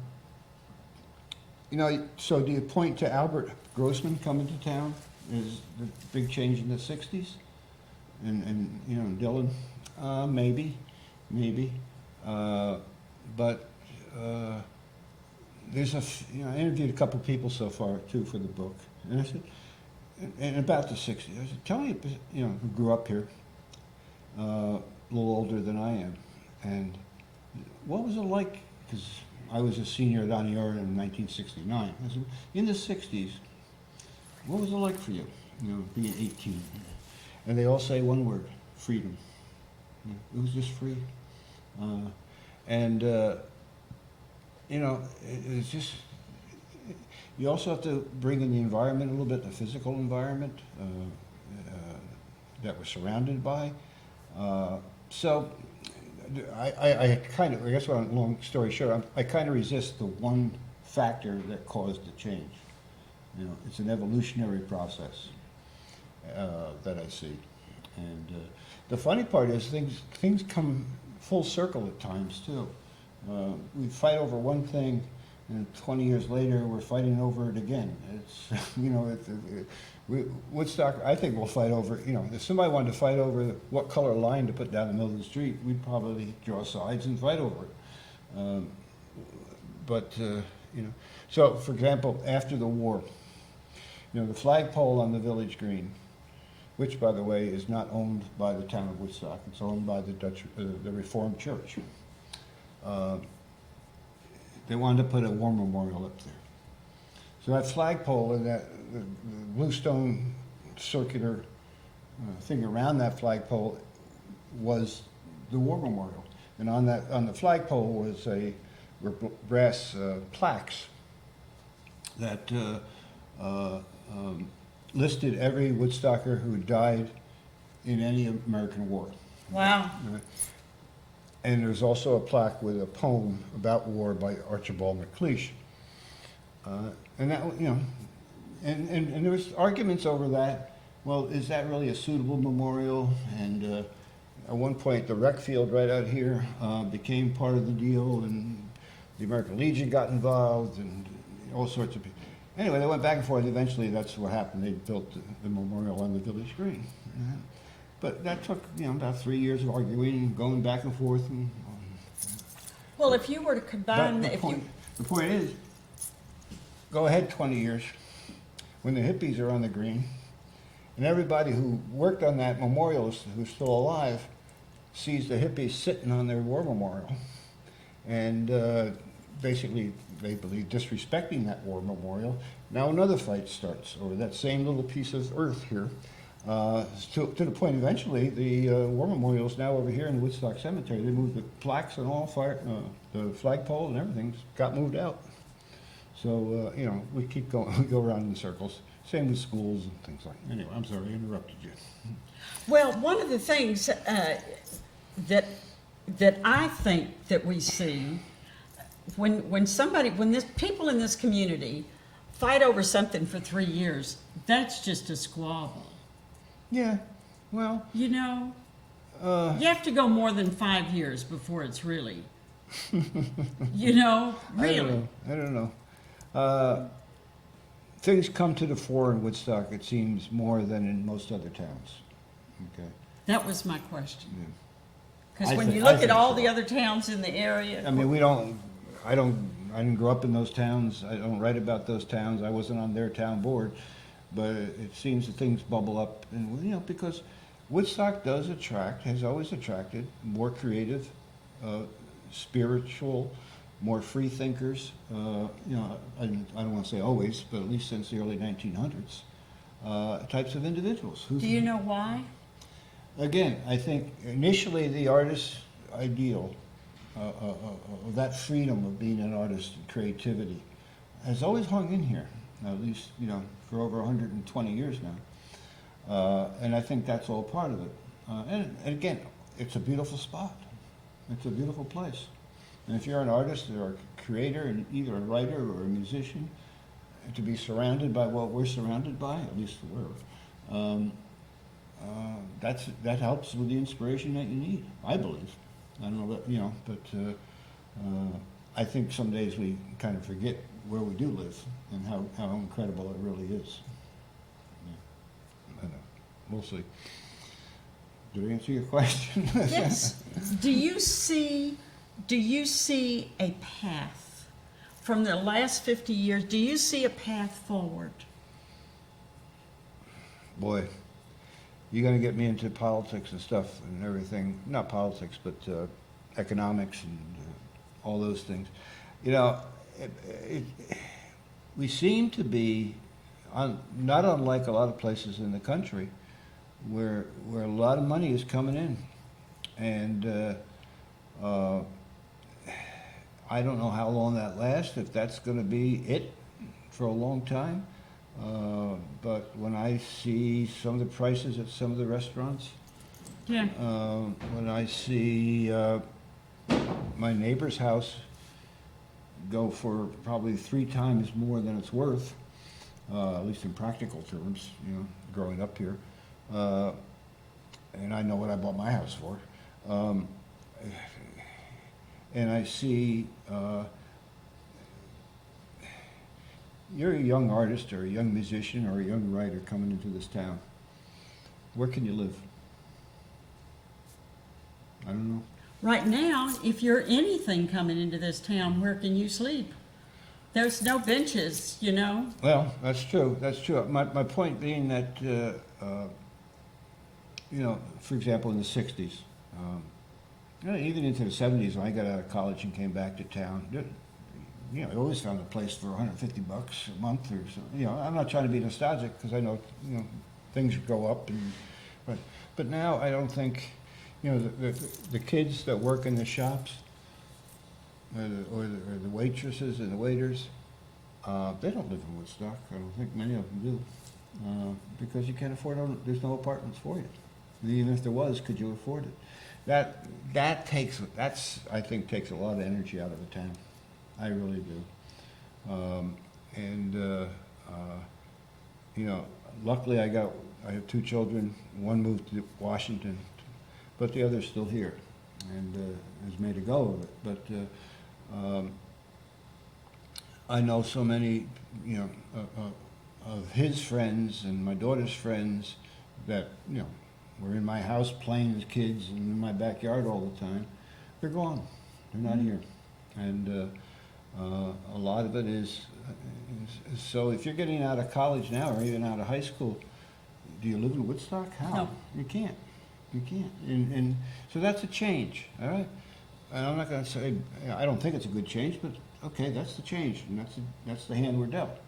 B: You know, so do you point to Albert Grossman coming to town as the big change in the 60s? And you know, Dylan? Maybe. But there's you know, I interviewed a couple people so far too for the book, and I said, and about the 60s, I said, tell me, you know, who grew up here, a little older than I am, and what was it like? Because I was a senior at Aniora in 1969. I said, in the 60s, what was it like for you? You know, being 18, and they all say one word: freedom. It was just free. You know, it's just, you also have to bring in the environment a little bit, the physical environment that we're surrounded by. So I kind of, I guess, long story short, I kind of resist the one factor that caused the change. You know, it's an evolutionary process that I see. And the funny part is things come full circle at times too. We fight over one thing, and 20 years later we're fighting over it again. It's you know, Woodstock. I think we'll fight over. You know, if somebody wanted to fight over what color line to put down the middle of the street, we'd probably draw sides and fight over it. You know, so for example, after the war, you know, the flagpole on the village green, which, by the way, is not owned by the town of Woodstock. It's owned by the Reformed Church. They wanted to put a war memorial up there. So that flagpole and the bluestone circular thing around that flagpole was the war memorial. And on the flagpole were brass plaques that listed every Woodstocker who died in any American war.
A: Wow.
B: And there's also a plaque with a poem about war by Archibald MacLeish. And that, you know, and there was arguments over that. Well, is that really a suitable memorial? And at one point, the rec field right out here became part of the deal, and the American Legion got involved, and all sorts of people. Anyway, they went back and forth. Eventually, that's what happened. They built the memorial on the village green. But that took, about 3 years of arguing, going back and forth.
A: Well, if you were to combine,
B: But the point is, go ahead 20 years, when the hippies are on the green, and everybody who worked on that memorial who's still alive sees the hippies sitting on their war memorial, and basically, they believe, disrespecting that war memorial. Now another fight starts over that same little piece of earth here, to the point eventually the war memorial is now over here in the Woodstock Cemetery. They moved the plaques and all, the flagpole and everything got moved out. So, we keep going, we go around in circles. Same with schools and things like that. Anyway, I'm sorry, I interrupted you.
A: well, one of the things that I think that we see when people in this community fight over something for 3 years, that's just a squabble.
B: Yeah, well.
A: You have to go more than 5 years before it's really, really.
B: I don't know. Things come to the fore in Woodstock, it seems, more than in most other towns. Okay.
A: That was my question.
B: Yeah.
A: Because
B: I
A: when
B: think-
A: you
B: I
A: look at
B: think
A: all
B: so.
A: the other towns in the area.
B: I mean, I didn't grow up in those towns. I don't write about those towns. I wasn't on their town board. But it seems that things bubble up, and because Woodstock has always attracted more creative, spiritual, more free thinkers. I don't want to say always, but at least since the early 1900s, types of individuals.
A: Do you know why?
B: Again, I think initially the artist's ideal of that freedom of being an artist and creativity has always hung in here, at least, for over 120 years now. And I think that's all part of it. And again, it's a beautiful spot. It's a beautiful place. And if you're an artist or a creator, and either a writer or a musician, to be surrounded by what we're surrounded by, at least we're, that helps with the inspiration that you need, I believe. I don't know, but I think some days we kind of forget where we do live and how incredible it really is. Yeah. I know. We'll see. Did I answer your question?
A: Yes. Do you see a path from the last 50 years? Do you see a path forward?
B: Boy, you're going to get me into politics and stuff and everything. Not politics, but economics and all those things. We seem to be, not unlike a lot of places in the country, where a lot of money is coming in. And I don't know how long that lasts, if that's going to be it for a long time. But when I see some of the prices at some of the restaurants,
A: Yeah.
B: when I see my neighbor's house go for probably 3 times more than it's worth, at least in practical terms, growing up here, and I know what I bought my house for, and I see you're a young artist or a young musician or a young writer coming into this town. Where can you live? I don't know.
A: Right now, if you're anything coming into this town, where can you sleep? There's no benches,
B: Well, that's true. That's true. My point being that, for example, in the 60s, even into the 70s, when I got out of college and came back to town, I always found a place for $150 a month or so. I'm not trying to be nostalgic because I know, things go up, but now I don't think, the kids that work in the shops, or the waitresses and the waiters, they don't live in Woodstock. I don't think many of them do, because you can't afford them. There's no apartments for you. And even if there was, could you afford it? That I think takes a lot of energy out of the town. I really do. Luckily I have 2 children. One moved to Washington, but the other's still here and has made a go of it. But I know so many, you know, of his friends and my daughter's friends that, you know, were in my house playing as kids and in my backyard all the time. They're gone. They're not here. And a lot of it is, so if you're getting out of college now or even out of high school, do you live in Woodstock? How?
A: No.
B: You can't. You can't. And so that's a change, all right? And I'm not going to say, I don't think it's a good change, but okay, that's the change, and that's the hand we're dealt.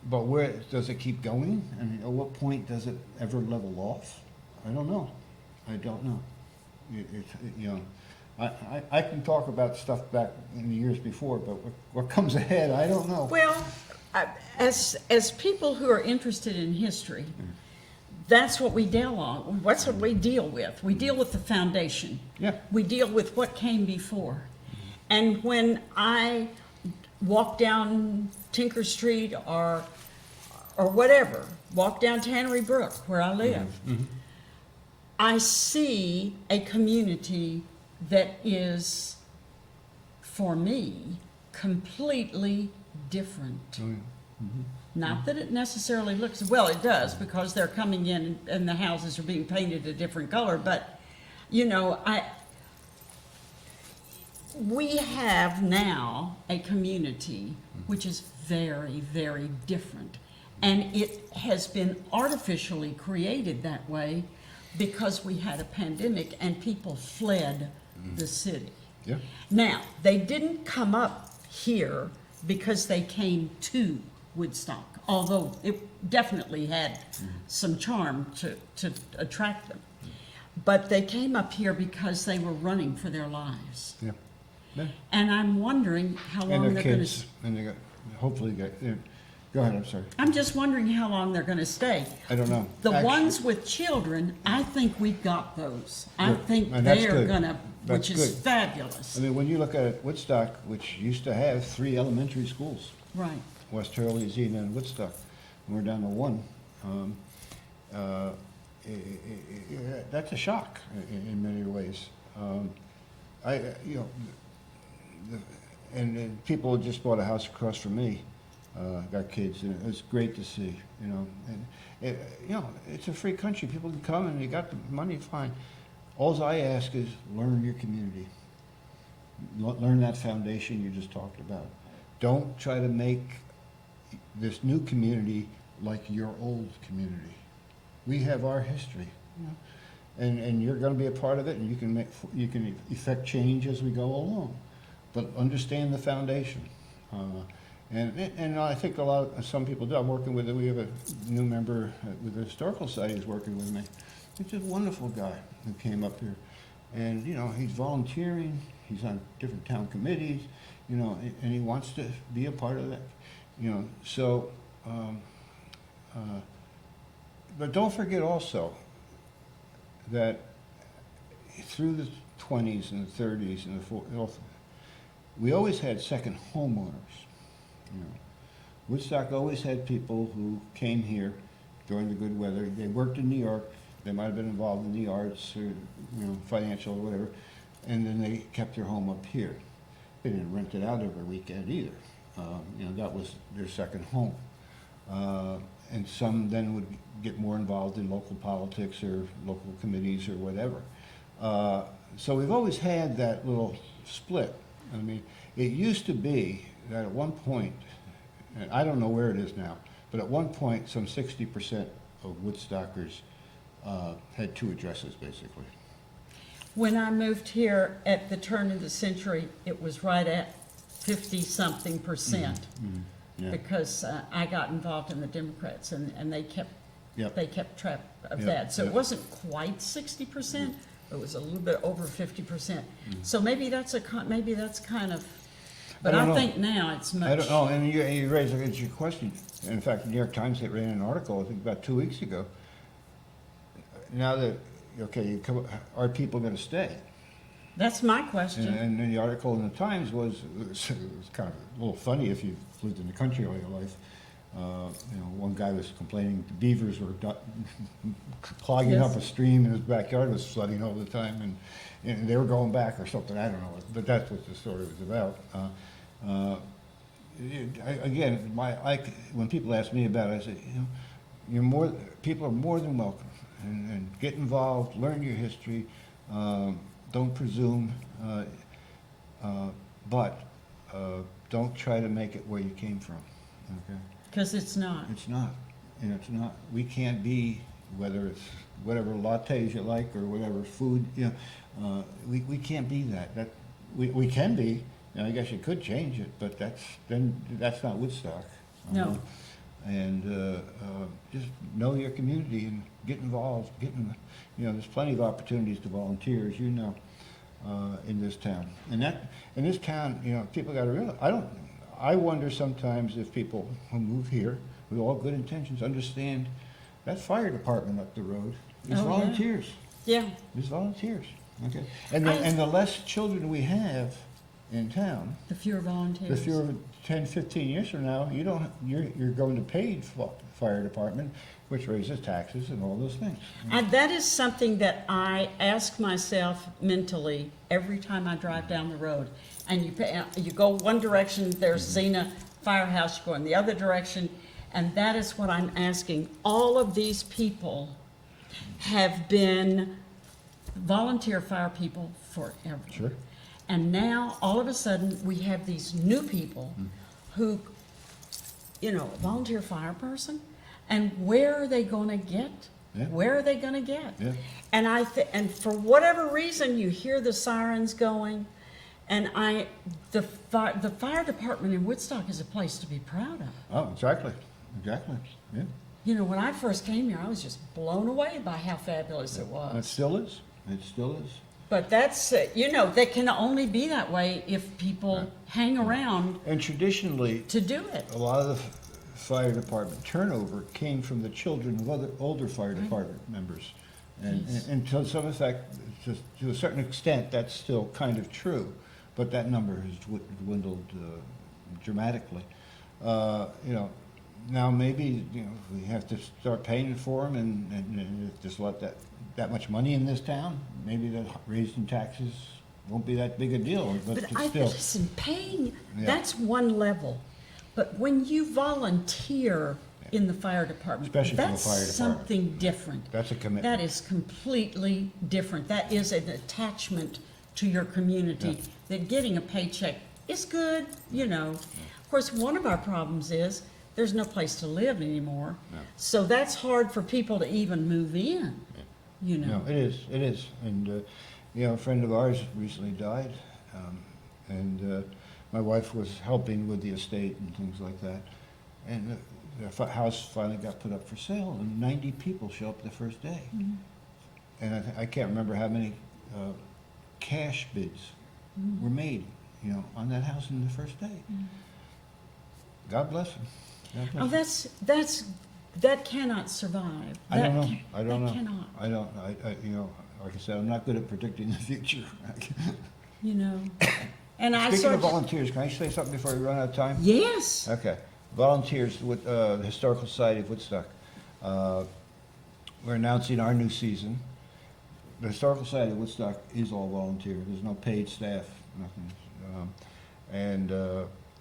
B: But where does it keep going? And at what point does it ever level off? I don't know. I don't know. You know, I can talk about stuff back in the years before, but what comes ahead, I don't know.
A: Well, as people who are interested in history, that's what we deal on. That's what we deal with. We deal with the foundation.
B: Yeah.
A: We deal with what came before. And when I walk down Tinker Street or whatever, walk down Tannery Brook where I live, I see a community that is, for me, completely different. Not that it necessarily looks, well, it does, because they're coming in and the houses are being painted a different color, but, you know, we have now a community which is very, very different. And it has been artificially created that way because we had a pandemic and people fled the city.
B: Yeah.
A: Now, they didn't come up here because they came to Woodstock, although it definitely had some charm to attract them. But they came up here because they were running for their lives.
B: Yeah. Yeah.
A: And I'm wondering how
B: And
A: long
B: their
A: they're going
B: kids,
A: to.
B: and they got, hopefully, go ahead, I'm sorry.
A: I'm just wondering how long they're going to stay.
B: I don't know.
A: The
B: Actually-
A: ones with children, I think we've got those. I
B: Yeah,
A: think
B: and that's
A: they're
B: good.
A: going to,
B: That's
A: which is
B: good.
A: fabulous.
B: I mean, when you look at Woodstock, which used to have 3 elementary schools,
A: Right.
B: West Hurley, Xenia, and Woodstock, and we're down to 1. That's a shock in many ways. You know, and people just bought a house across from me, got kids, and it's great to see, you know. And you know, it's a free country. People can come, and you got the money, fine. All I ask is learn your community, learn that foundation you just talked about. Don't try to make this new community like your old community. We have our history, you know, and you're going to be a part of it, and you can effect change as we go along. But understand the foundation, and I think some people do. I'm working with. We have a new member with the Historical Society who's working with me. He's a wonderful guy who came up here, and you know he's volunteering. He's on different town committees, you know, and he wants to be a part of that, you know. So, but don't forget also that through the 20s and the 30s and the 40s, we always had second homeowners. You know, Woodstock always had people who came here during the good weather. They worked in New York. They might have been involved in the arts or, you know, financial or whatever, and then they kept their home up here. They didn't rent it out every weekend either. You know, that was their second home. And some then would get more involved in local politics or local committees or whatever. So we've always had that little split. I mean, it used to be that at one point, and I don't know where it is now, but at one point some 60% of Woodstockers had 2 addresses basically.
A: When I moved here at the turn of the century, it was right at 50-something%.
B: Yeah.
A: Because I got involved in the Democrats, and they kept
B: Yep.
A: track of
B: Yep,
A: that. So it
B: yep.
A: wasn't quite 60%. It was a little bit over 50%. So maybe that's kind of. But
B: don't
A: I
B: know.
A: think now it's much.
B: I don't know, and you raise a good question. In fact, the New York Times had ran an article, I think about 2 weeks ago. Now that, okay, are people going to stay?
A: That's my question.
B: And then the article in the Times was kind of a little funny if you've lived in the country all your life. You know, one guy was complaining the beavers were clogging
A: Yes.
B: up a stream in his backyard, was flooding all the time, and they were going back or something. I don't know, but that's what the story was about. Uh, Again, when people ask me about it, I say, people are more than welcome, and get involved, learn your history, don't presume, but don't try to make it where you came from. Okay,
A: Because it's not.
B: it's not, it's not. We can't be, whether it's whatever lattes you like or whatever food, we can't be that. We can be. I guess you could change it, but that's not Woodstock.
A: No.
B: And just know your community and get involved. There's plenty of opportunities to volunteer, as you know, in this town. And in this town, people got to realize. I wonder sometimes if people who move here with all good intentions understand that fire department up the road is
A: Oh, yeah.
B: volunteers.
A: Yeah.
B: It's volunteers. Okay. And the less children we have in town,
A: The fewer volunteers.
B: if you're 10, 15 years from now, you're going to paid fire department, which raises taxes and all those things.
A: That is something that I ask myself mentally every time I drive down the road. And you go one direction, there's Xena Firehouse, you go in the other direction, and that is what I'm asking. All of these people have been volunteer fire people forever.
B: Sure.
A: And now, all of a sudden, we have these new people who, volunteer fire person, and where are they gonna get?
B: Yeah.
A: Where are they gonna get?
B: Yeah.
A: And and for whatever reason, you hear the sirens going, and the fire department in Woodstock is a place to be proud of.
B: Oh, exactly. Yeah.
A: When I first came here, I was just blown away by how fabulous it was.
B: It still is.
A: But that's, they can only be that way if people hang around
B: And traditionally,
A: to do it.
B: a lot of the fire department turnover came from the children of older fire department members. And to some effect, to a certain extent, that's still kind of true, but that number has dwindled dramatically. Now maybe we have to start paying for them and just let that much money in this town. Maybe that raising taxes won't be that big a deal, but still.
A: Listen, paying,
B: Yeah.
A: that's one level. But when you volunteer in the fire department,
B: Especially from the
A: that's
B: fire department.
A: something different.
B: That's a commitment.
A: That is completely different. That is an attachment to your community.
B: Yeah.
A: That getting a paycheck is good, Of course, one of our problems is there's no place to live anymore.
B: Yeah.
A: So that's hard for people to even move in,
B: No, it is. And, a friend of ours recently died, and my wife was helping with the estate and things like that. And the house finally got put up for sale, and 90 people show up the first day.
A: Mm-hmm.
B: And I can't remember how many cash bids were made, on that house in the first day. God bless him. God bless him.
A: That cannot survive.
B: I don't know.
A: That
B: I don't know.
A: cannot.
B: I don't. Like I said, I'm not good at predicting the future.
A: And I
B: Speaking
A: sort
B: of volunteers, can I say something before we run out of time?
A: yes.
B: Okay. Volunteers with the Historical Society of Woodstock. We're announcing our new season. The Historical Society of Woodstock is all volunteer. There's no paid staff, nothing. And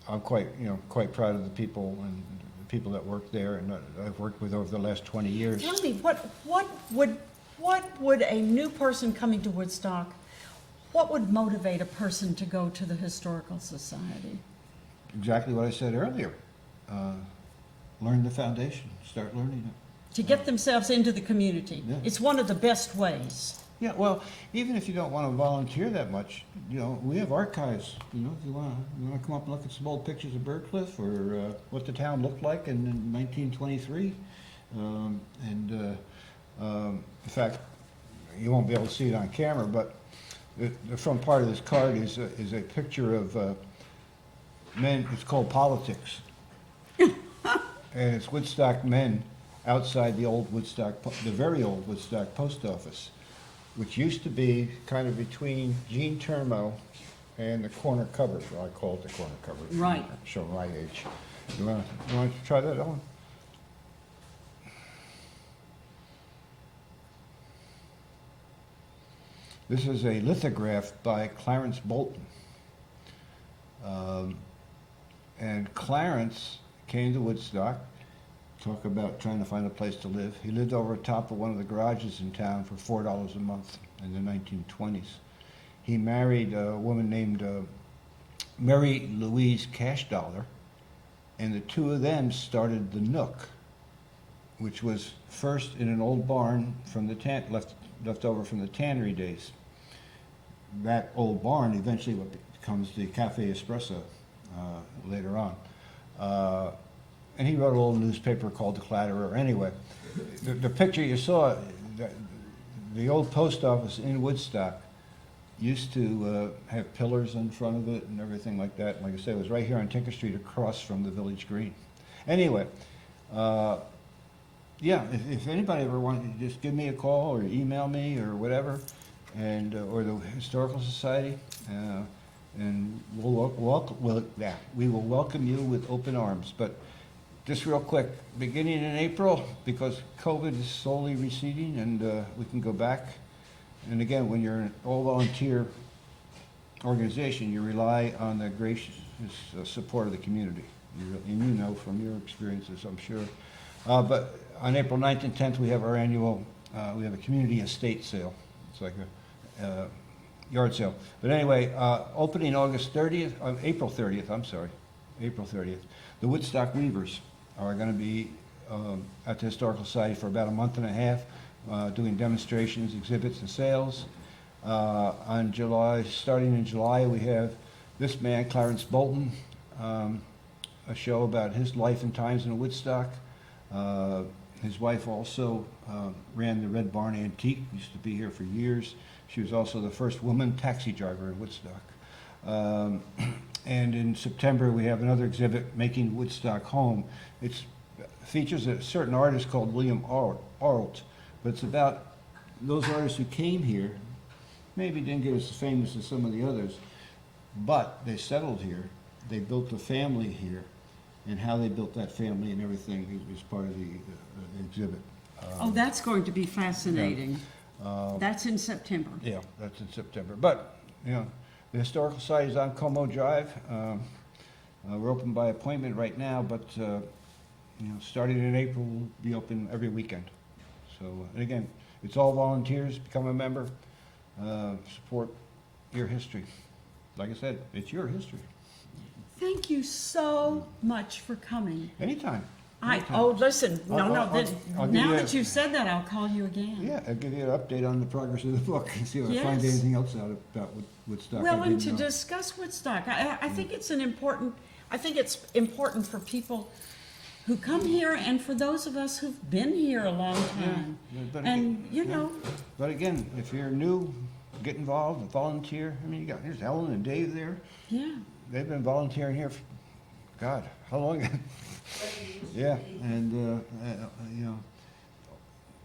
B: I'm quite proud of the people and the people that work there, and I've worked with over the last 20 years.
A: Tell me, what would a new person coming to Woodstock, what would motivate a person to go to the Historical Society?
B: Exactly what I said earlier. Learn the foundation. Start learning it.
A: To get themselves into the community.
B: Yeah.
A: It's one of the best ways.
B: Yeah, well, even if you don't want to volunteer that much, we have archives. If you want to come up and look at some old pictures of Birdcliff or what the town looked like in 1923. In fact, you won't be able to see it on camera, but the front part of this card is a picture of men. It's called Politics, and it's Woodstock men outside the old Woodstock, the very old Woodstock post office, which used to be kind of between Gene Termo and the corner cupboard. Well, I call it the corner cupboard.
A: Right.
B: Show my age. You want to try that on? This is a lithograph by Clarence Bolton. And Clarence came to Woodstock, talk about trying to find a place to live. He lived over top of one of the garages in town for $4 a month in the 1920s. He married a woman named Mary Louise Cashdollar, and the two of them started the Nook, which was first in an old barn from the left over from the tannery days. That old barn eventually becomes the Cafe Espresso later on. And he wrote a little newspaper called The Clatterer. Anyway, the picture you saw, the old post office in Woodstock used to have pillars in front of it and everything like that. Like I said, it was right here on Tinker Street across from the Village Green. Anyway, yeah, if anybody ever wanted to just give me a call or email me or whatever, and or the Historical Society, and we will welcome you with open arms. But just real quick, beginning in April, because COVID is slowly receding and we can go back. And again, when you're an all-volunteer organization, you rely on the gracious support of the community. And you know from your experiences, I'm sure. But on April 9th and 10th, we have our annual, we have a community estate sale. It's like a yard sale. But anyway, opening August 30th, April 30th, I'm sorry, April 30th, the Woodstock Weavers are going to be at the Historical Society for about a month and a half, doing demonstrations, exhibits, and sales. On July, starting in July, we have this man, Clarence Bolton, a show about his life and times in Woodstock. His wife also ran the Red Barn Antique, used to be here for years. She was also the first woman taxi driver in Woodstock. And in September, we have another exhibit, Making Woodstock Home. It features a certain artist called William Arlt, but it's about those artists who came here, maybe didn't get as famous as some of the others, but they settled here, they built a family here, and how they built that family and everything is part of the exhibit.
A: Oh, that's going to be fascinating. That's in September.
B: Yeah, that's in September. But, you know, the Historical Society is on Como Drive. We're open by appointment right now, but, you know, starting in April, we'll be open every weekend. So, and again, it's all volunteers. Become a member. Support your history. Like I said, it's your history.
A: Thank you so much for coming.
B: Anytime.
A: Listen, now
B: you
A: that you've said that, I'll call you again.
B: Yeah, I'll give you an update on the progress of the book and see if I find
A: Yes.
B: anything else out about Woodstock. I
A: Well, and
B: didn't
A: to
B: know.
A: discuss Woodstock, I think it's it's important for people who come here and for those of us who've been here a long time.
B: Yeah, but
A: And,
B: again,
A: you know,
B: But again, if you're new, get involved, volunteer. I mean, there's Ellen and Dave there.
A: yeah.
B: They've been volunteering here for, God, how long? Yeah, and, you know,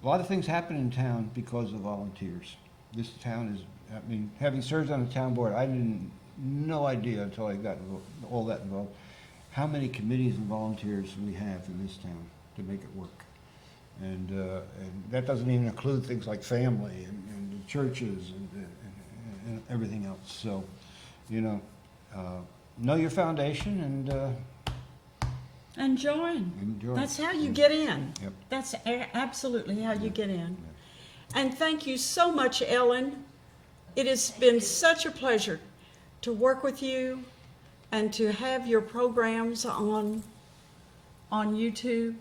B: a lot of things happen in town because of volunteers. This town is, I mean, having served on the town board, I didn't, no idea until I got all that involved, how many committees and volunteers we have in this town to make it work. And that doesn't even include things like family and the churches and everything else. So, you know your foundation
A: And join.
B: Enjoy.
A: That's how you get in.
B: Yep.
A: That's absolutely how you get in. And thank you so much, Ellen. It has been such a pleasure to work with you and to have your programs on YouTube.